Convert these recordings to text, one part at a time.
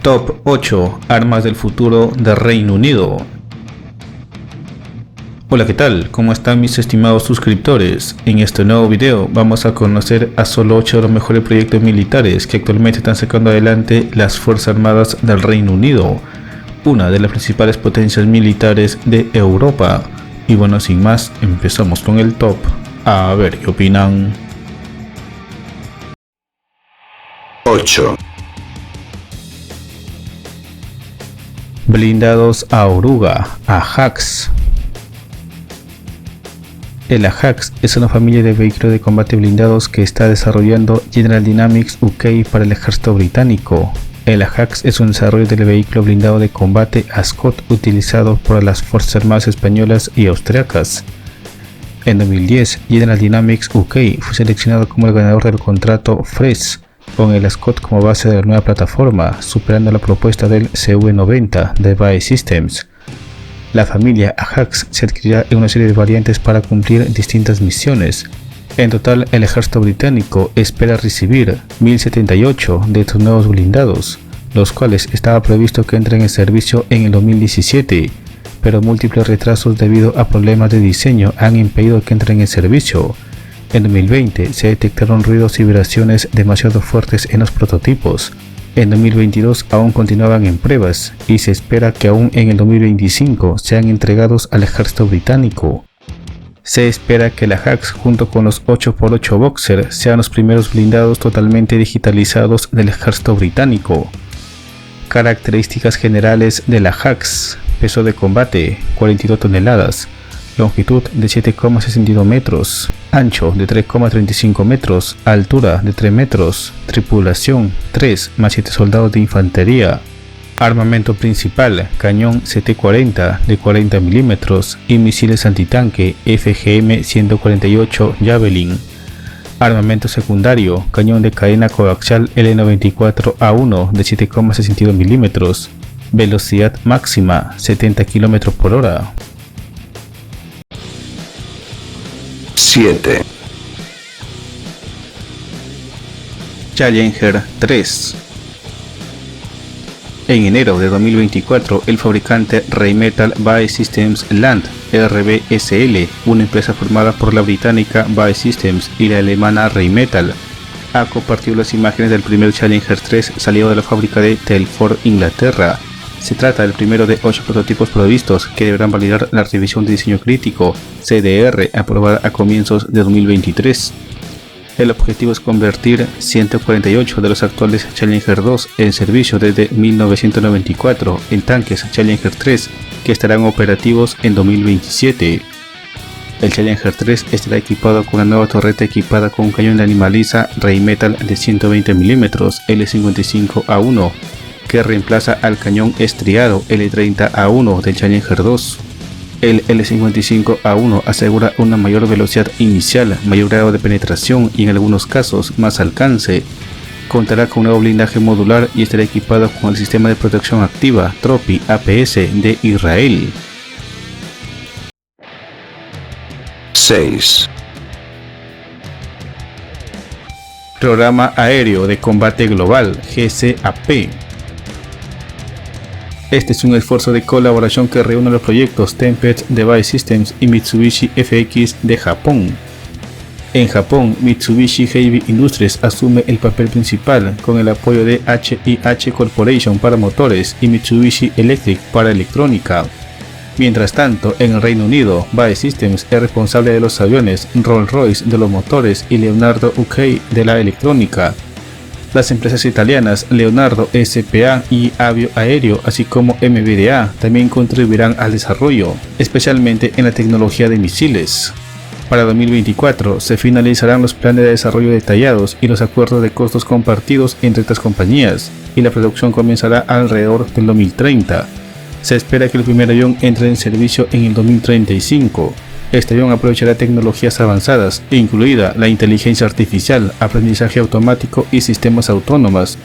Top 8 Armas del futuro del Reino Unido. Hola, ¿qué tal? ¿Cómo están mis estimados suscriptores? En este nuevo video vamos a conocer a solo 8 de los mejores proyectos militares que actualmente están sacando adelante las Fuerzas Armadas del Reino Unido, una de las principales potencias militares de Europa. Y bueno, sin más, empezamos con el top. A ver qué opinan. 8. Blindados Aoruga, Ajax. El Ajax es una familia de vehículos de combate blindados que está desarrollando General Dynamics UK para el ejército británico. El Ajax es un desarrollo del vehículo blindado de combate Ascot utilizado por las Fuerzas Armadas españolas y austriacas. En 2010, General Dynamics UK fue seleccionado como el ganador del contrato FRES, con el Ascot como base de la nueva plataforma, superando la propuesta del CV90 de BAE Systems. La familia Ajax se adquirirá en una serie de variantes para cumplir distintas misiones. En total, el ejército británico espera recibir 1078 de estos nuevos blindados, los cuales estaba previsto que entren en servicio en el 2017, pero múltiples retrasos debido a problemas de diseño han impedido que entren en servicio. En 2020 se detectaron ruidos y vibraciones demasiado fuertes en los prototipos. En 2022 aún continuaban en pruebas y se espera que aún en el 2025 sean entregados al ejército británico. Se espera que la Ajax junto con los 8x8 Boxer sean los primeros blindados totalmente digitalizados del ejército británico. Características generales de la Ajax: peso de combate 42 toneladas, longitud de 7,62 metros, ancho de 3,35 metros, altura de 3 metros, tripulación 3 más 7 soldados de infantería. Armamento principal: cañón CT-40 de 40 mm y misiles antitanque FGM-148 Javelin. Armamento secundario: cañón de cadena coaxial L94A1 de 7,62 mm, velocidad máxima 70 km por hora. 7. Challenger 3. En enero de 2024, el fabricante Rheinmetall BAE Systems Land RBSL, una empresa formada por la británica BAE Systems y la alemana Rheinmetall, ha compartido las imágenes del primer Challenger 3 salido de la fábrica de Telford, Inglaterra. Se trata del primero de 8 prototipos previstos que deberán validar la revisión de diseño crítico CDR aprobada a comienzos de 2023. El objetivo es convertir 148 de los actuales Challenger 2 en servicio desde 1994 en tanques Challenger 3 que estarán operativos en 2027. El Challenger 3 estará equipado con una nueva torreta equipada con un cañón de animaliza Rheinmetall de 120 mm L55A1 que reemplaza al cañón estriado L30A1 del Challenger 2. El L55A1 asegura una mayor velocidad inicial, mayor grado de penetración y en algunos casos más alcance. Contará con un nuevo blindaje modular y estará equipado con el sistema de protección activa Tropy APS de Israel. 6. Programa Aéreo de Combate Global GCAP. Este es un esfuerzo de colaboración que reúne los proyectos Tempest de BAE Systems y Mitsubishi FX de Japón. En Japón, Mitsubishi Heavy Industries asume el papel principal con el apoyo de HIH Corporation para motores y Mitsubishi Electric para electrónica. Mientras tanto, en el Reino Unido, BAE Systems es responsable de los aviones, Rolls-Royce de los motores y Leonardo UK de la electrónica. Las empresas italianas Leonardo SPA y Avio Aéreo, así como MBDA, también contribuirán al desarrollo, especialmente en la tecnología de misiles. Para 2024 se finalizarán los planes de desarrollo detallados y los acuerdos de costos compartidos entre estas compañías, y la producción comenzará alrededor del 2030. Se espera que el primer avión entre en servicio en el 2035. Este avión aprovechará tecnologías avanzadas, incluida la inteligencia artificial, aprendizaje automático y sistemas autónomos,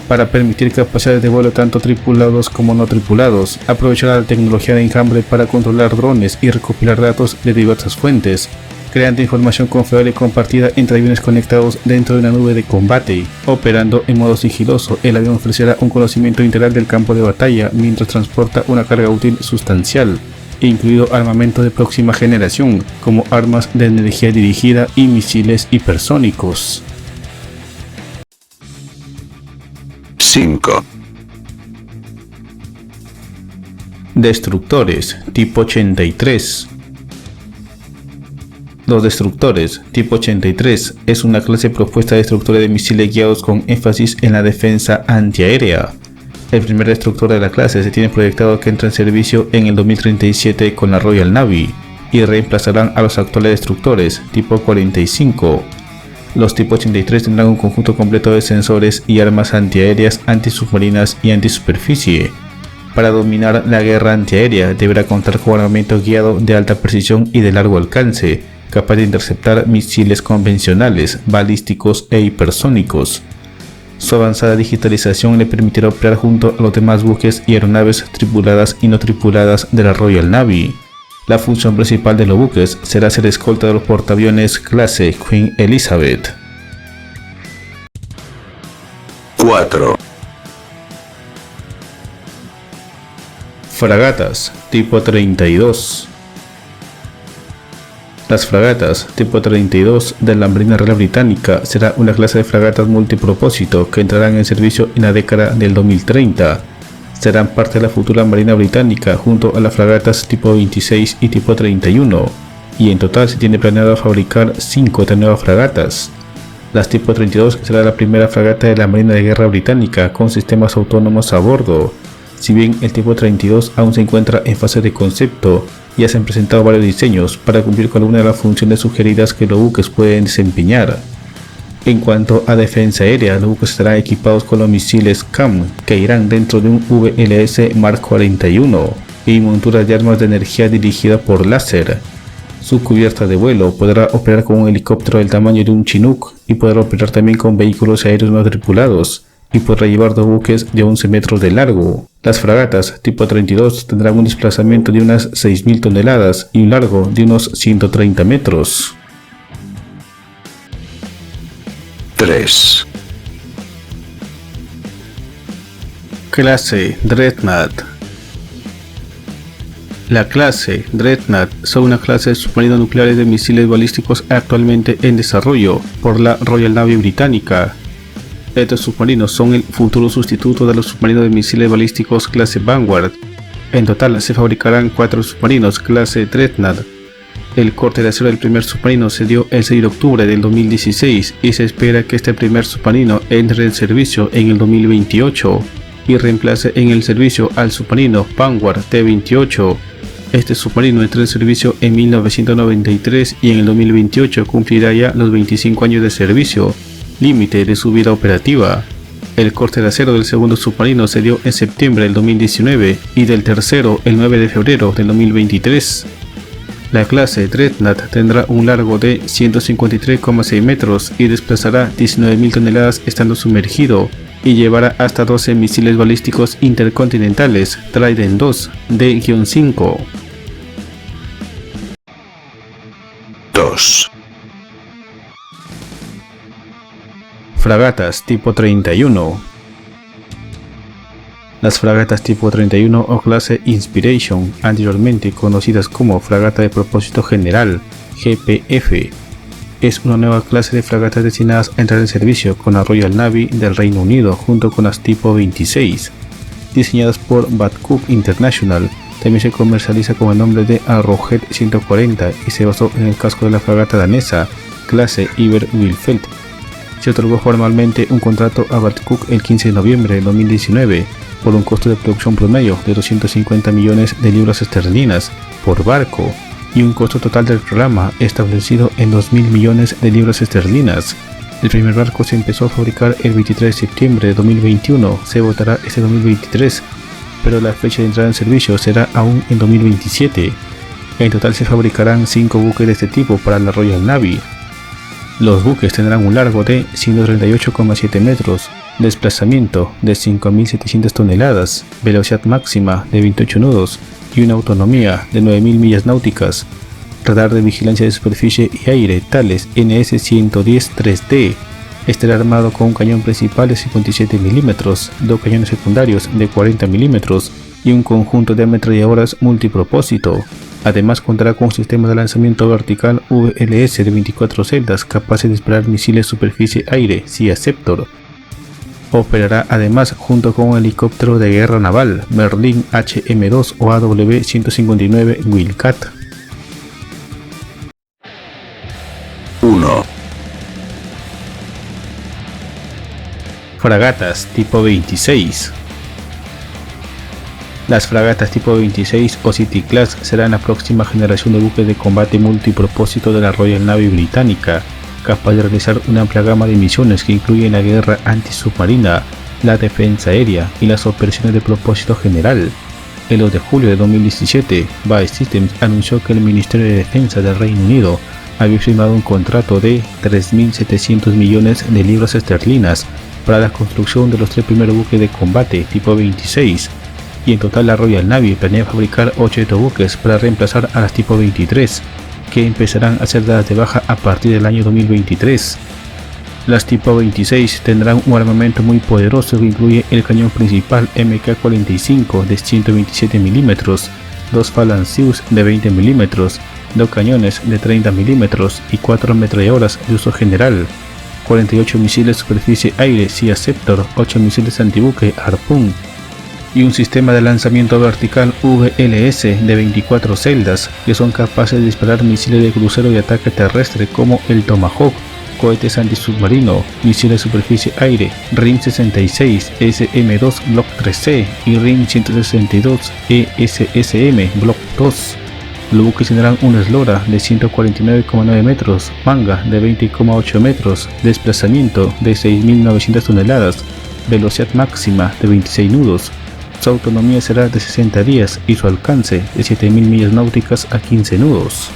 para permitir capacidades de vuelo tanto tripulados como no tripulados. Aprovechará la tecnología de enjambre para controlar drones y recopilar datos de diversas fuentes, creando información confiable compartida entre aviones conectados dentro de una nube de combate. Operando en modo sigiloso, el avión ofrecerá un conocimiento integral del campo de batalla mientras transporta una carga útil sustancial, incluido armamento de próxima generación, como armas de energía dirigida y misiles hipersónicos. 5. Destructores tipo 83. Los destructores tipo 83 es una clase propuesta de destructores de misiles guiados con énfasis en la defensa antiaérea. El primer destructor de la clase se tiene proyectado que entra en servicio en el 2037 con la Royal Navy y reemplazarán a los actuales destructores tipo 45. Los tipo 83 tendrán un conjunto completo de sensores y armas antiaéreas, antisubmarinas y antisuperficie. Para dominar la guerra antiaérea deberá contar con armamento guiado de alta precisión y de largo alcance, capaz de interceptar misiles convencionales, balísticos e hipersónicos. Su avanzada digitalización le permitirá operar junto a los demás buques y aeronaves tripuladas y no tripuladas de la Royal Navy. La función principal de los buques será ser escolta de los portaaviones clase Queen Elizabeth. 4. Fragatas tipo 32. Las fragatas tipo 32 de la Marina Real Británica será una clase de fragatas multipropósito que entrarán en servicio en la década del 2030. Serán parte de la futura Marina Británica junto a las fragatas tipo 26 y tipo 31, y en total se tiene planeado fabricar 5 de nuevas fragatas. Las tipo 32 será la primera fragata de la Marina de Guerra Británica con sistemas autónomos a bordo. Si bien el tipo 32 aún se encuentra en fase de concepto, ya se han presentado varios diseños para cumplir con algunas de las funciones sugeridas que los buques pueden desempeñar. En cuanto a defensa aérea, los buques estarán equipados con los misiles CAM, que irán dentro de un VLS Mark 41 y monturas de armas de energía dirigida por láser. Su cubierta de vuelo podrá operar con un helicóptero del tamaño de un Chinook y podrá operar también con vehículos aéreos no tripulados, y podrá llevar 2 buques de 11 metros de largo. Las fragatas tipo 32 tendrán un desplazamiento de unas 6.000 toneladas y un largo de unos 130 metros. 3. Clase Dreadnought. La clase Dreadnought son una clase de submarinos nucleares de misiles balísticos actualmente en desarrollo por la Royal Navy británica. Estos submarinos son el futuro sustituto de los submarinos de misiles balísticos clase Vanguard. En total se fabricarán 4 submarinos clase Dreadnought. El corte de acero del primer submarino se dio el 6 de octubre del 2016 y se espera que este primer submarino entre en servicio en el 2028 y reemplace en el servicio al submarino Vanguard T-28. Este submarino entró en servicio en 1993 y en el 2028 cumplirá ya los 25 años de servicio, límite de su vida operativa. El corte de acero del segundo submarino se dio en septiembre del 2019 y del tercero el 9 de febrero del 2023. La clase Dreadnought tendrá un largo de 153,6 metros y desplazará 19.000 toneladas estando sumergido, y llevará hasta 12 misiles balísticos intercontinentales Trident II D-5. 2. Fragatas tipo 31. Las fragatas tipo 31 o clase Inspiration, anteriormente conocidas como fragata de propósito general GPF, es una nueva clase de fragatas destinadas a entrar en servicio con la Royal Navy del Reino Unido junto con las tipo 26, diseñadas por Babcock International. También se comercializa con el nombre de Arrowhead 140 y se basó en el casco de la fragata danesa clase Iver Wilfeldt. Se otorgó formalmente un contrato a Babcock el 15 de noviembre de 2019 por un costo de producción promedio de 250 millones de libras esterlinas por barco y un costo total del programa establecido en 2.000 millones de libras esterlinas. El primer barco se empezó a fabricar el 23 de septiembre de 2021, se votará este 2023, pero la fecha de entrada en servicio será aún en 2027. En total se fabricarán 5 buques de este tipo para la Royal Navy. Los buques tendrán un largo de 138,7 metros, desplazamiento de 5.700 toneladas, velocidad máxima de 28 nudos y una autonomía de 9.000 millas náuticas. radar de vigilancia de superficie y aire, Thales NS-110 3D. Estará armado con un cañón principal de 57 mm, dos cañones secundarios de 40 mm y un conjunto de ametralladoras multipropósito. Además contará con un sistema de lanzamiento vertical VLS de 24 celdas capaces de disparar misiles superficie-aire Sea Scepter. Operará además junto con un helicóptero de guerra naval Merlin HM2 o AW-159 Wildcat. 1, Fragatas tipo 26. Las fragatas tipo 26 o City Class serán la próxima generación de buques de combate multipropósito de la Royal Navy británica, capaz de realizar una amplia gama de misiones que incluyen la guerra antisubmarina, la defensa aérea y las operaciones de propósito general. El 2 de julio de 2017, BAE Systems anunció que el Ministerio de Defensa del Reino Unido había firmado un contrato de 3.700 millones de libras esterlinas para la construcción de los 3 primeros buques de combate tipo 26, y en total la Royal Navy planea fabricar 8 buques para reemplazar a las tipo 23, que empezarán a ser dadas de baja a partir del año 2023. Las tipo 26 tendrán un armamento muy poderoso que incluye el cañón principal Mk-45 de 127 mm, 2 Phalanx Zeus de 20 mm, 2 cañones de 30 mm y 4 ametralladoras de uso general, 48 misiles superficie-aire Sea Scepter, 8 misiles antibuque Harpoon y un sistema de lanzamiento vertical VLS de 24 celdas que son capaces de disparar misiles de crucero y ataque terrestre como el Tomahawk, cohetes antisubmarino, misiles superficie-aire RIM-66 SM-2 Block 3C y RIM-162 ESSM Block 2. Los buques tendrán una eslora de 149,9 metros, manga de 20,8 metros, desplazamiento de 6.900 toneladas, velocidad máxima de 26 nudos. Su autonomía será de 60 días y su alcance de 7.000 millas náuticas a 15 nudos.